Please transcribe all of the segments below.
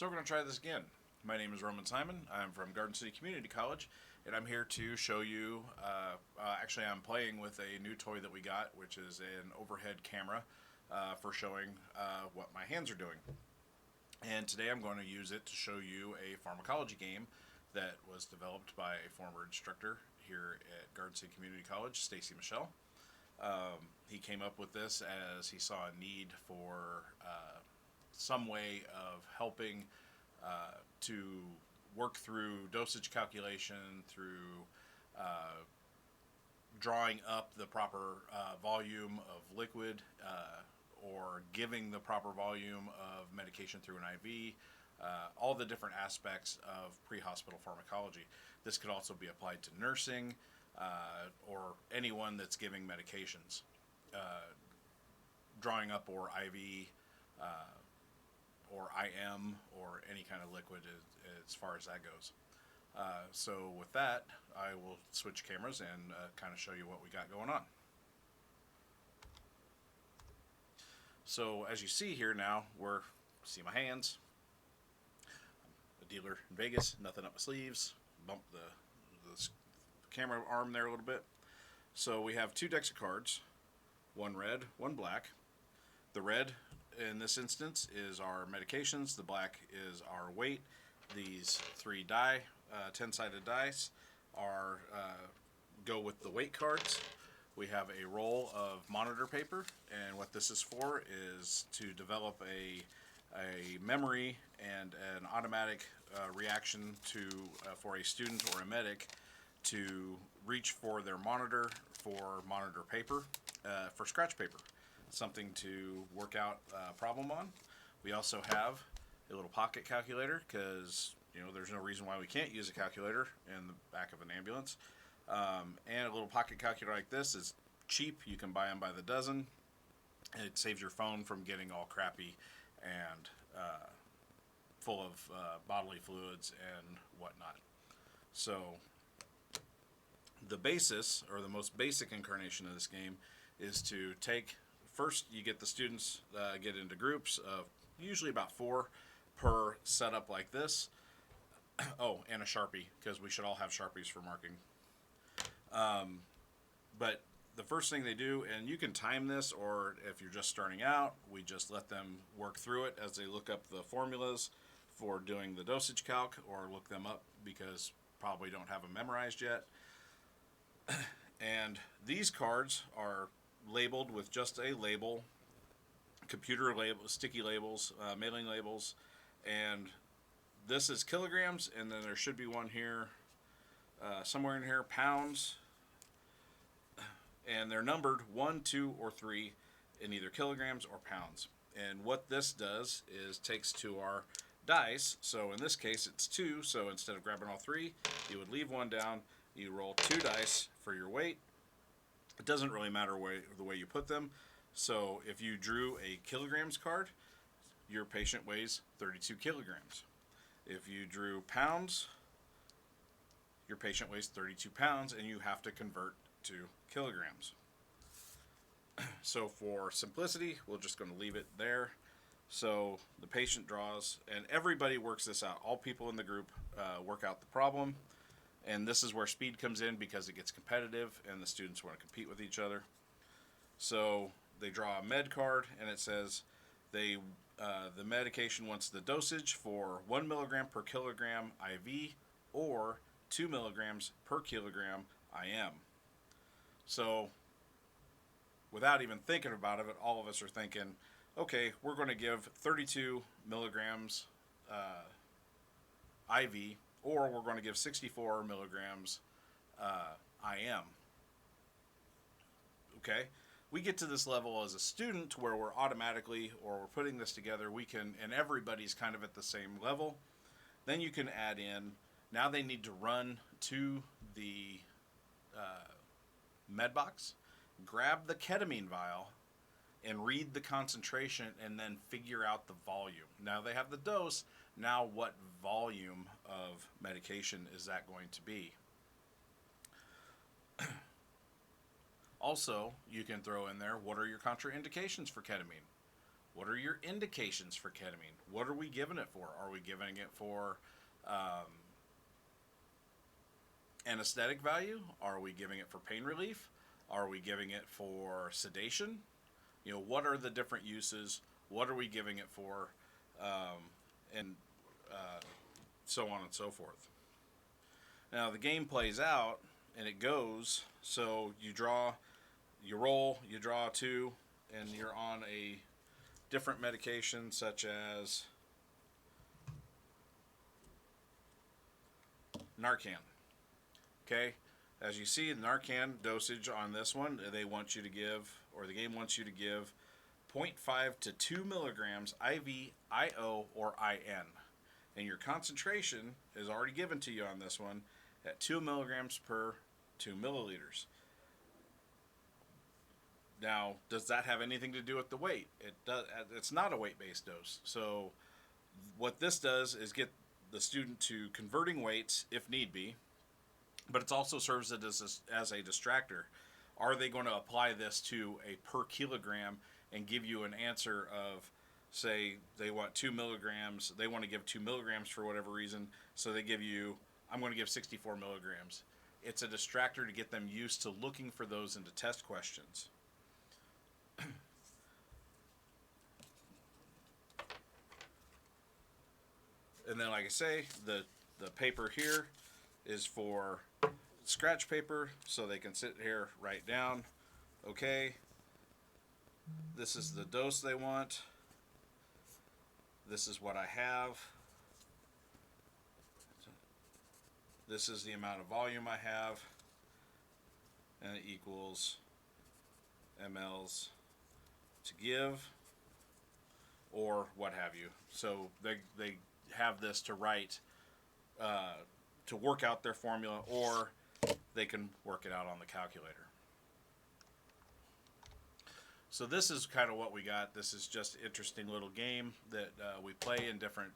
So we're going to try this again. My name is Roman Simon. I'm from Garden City Community College, and I'm here to show you, actually I'm playing with a new toy that we got, which is an overhead camera for showing what my hands are doing. And today I'm going to use it to show you a pharmacology game that was developed by a former instructor here at Garden City Community College, Stacy Michelle. He came up with this as he saw a need for some way of helping to work through dosage calculation, through drawing up the proper volume of liquid, or giving the proper volume of medication through an IV, all the different aspects of pre-hospital pharmacology. This could also be applied to nursing or anyone that's giving medications. Drawing up or IV or IM or any kind of liquid as far as that goes. So with that, I will switch cameras and kind of show you what we got going on. So as you see here now, see my hands. I'm a dealer in Vegas, nothing up my sleeves. Bump the camera arm there a little bit. So we have two decks of cards, one red, one black. The red in this instance is our medications. The black is our weight. These three 10-sided dice go with the weight cards. We have a roll of monitor paper, and what this is for is to develop a memory and an automatic reaction for a student or a medic to reach for their monitor for monitor paper, for scratch paper, something to work out a problem on. We also have a little pocket calculator because there's no reason why we can't use a calculator in the back of an ambulance. And a little pocket calculator like this is cheap. You can buy them by the dozen, and it saves your phone from getting all crappy and full of bodily fluids and whatnot. So the basis, or the most basic incarnation of this game, is to first you get the students get into groups of usually about 4 per setup like this. Oh, and a Sharpie, because we should all have Sharpies for marking. But the first thing they do, and you can time this, or if you're just starting out, we just let them work through it as they look up the formulas for doing the dosage calc, or look them up because probably don't have them memorized yet. And these cards are labeled with just a label, computer label, sticky labels, mailing labels, and this is kilograms, and then there should be one here, somewhere in here, pounds, and they're numbered 1, 2, or 3 in either kilograms or pounds. And what this does is takes to our dice, so in this case it's 2, so instead of grabbing all 3, you would leave one down, you roll 2 dice for your weight. It doesn't really matter the way you put them. So if you drew a kilograms card, your patient weighs 32 kilograms. If you drew pounds, your patient weighs 32 pounds, and you have to convert to kilograms. So for simplicity, we're just going to leave it there. So the patient draws, and everybody works this out. All people in the group work out the problem. And this is where speed comes in because it gets competitive and the students want to compete with each other. So they draw a med card, and it says the medication wants the dosage for 1 milligram per kilogram IV or 2 milligrams per kilogram IM. So without even thinking about it, all of us are thinking, okay, we're going to give 32 milligrams IV, or we're going to give 64 milligrams IM. Okay? We get to this level as a student where we're automatically, or we're putting this together, and everybody's kind of at the same level. Then you can add in, now they need to run to the med box, grab the ketamine vial, and read the concentration, and then figure out the volume. Now they have the dose. Now what volume of medication is that going to be? Also, you can throw in there, what are your contraindications for ketamine? What are your indications for ketamine? What are we giving it for? Are we giving it for anesthetic value? Are we giving it for pain relief? Are we giving it for sedation? What are the different uses? What are we giving it for? And so on and so forth. Now the game plays out and it goes, so you roll, you draw 2, and you're on a different medication such as Narcan. Okay, as you see, the Narcan dosage on this one, they want you to give, or the game wants you to give 0.5 to 2 milligrams IV, IO, or IN. And your concentration is already given to you on this one at 2 milligrams per 2 milliliters. Now, does that have anything to do with the weight? It does. It's not a weight-based dose. So what this does is get the student to converting weights if need be, but it also serves it as a distractor. Are they going to apply this to a per kilogram and give you an answer of, say, they want 2 milligrams, they want to give 2 milligrams for whatever reason, so they give you, I'm going to give 64 milligrams. It's a distractor to get them used to looking for those into test questions. And then, like I say, the paper here is for scratch paper, so they can sit here, write down, okay, this is the dose they want, this is what I have, this is the amount of volume I have, and it equals mLs to give, or what have you. So they have this to write, to work out their formula, or they can work it out on the calculator. So this is kind of what we got. This is just an interesting little game that we play in different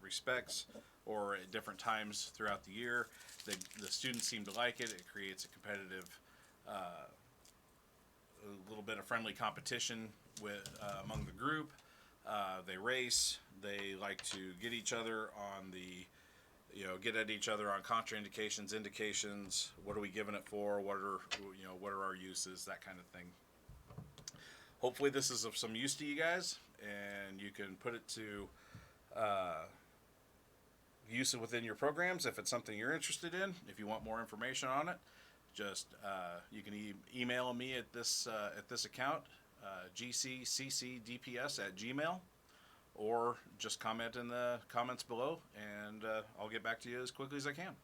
respects or at different times throughout the year. The students seem to like it. It creates a competitive, a little bit of friendly competition with among the group. They race. They like to get each other on get at each other on contraindications, indications. What are we giving it for? What are our uses? That kind of thing. Hopefully this is of some use to you guys, and you can put it to use it within your programs if it's something you're interested in. If you want more information on it, just you can email me at this account, gcccdps@gmail.com, or just comment in the comments below, and I'll get back to you as quickly as I can.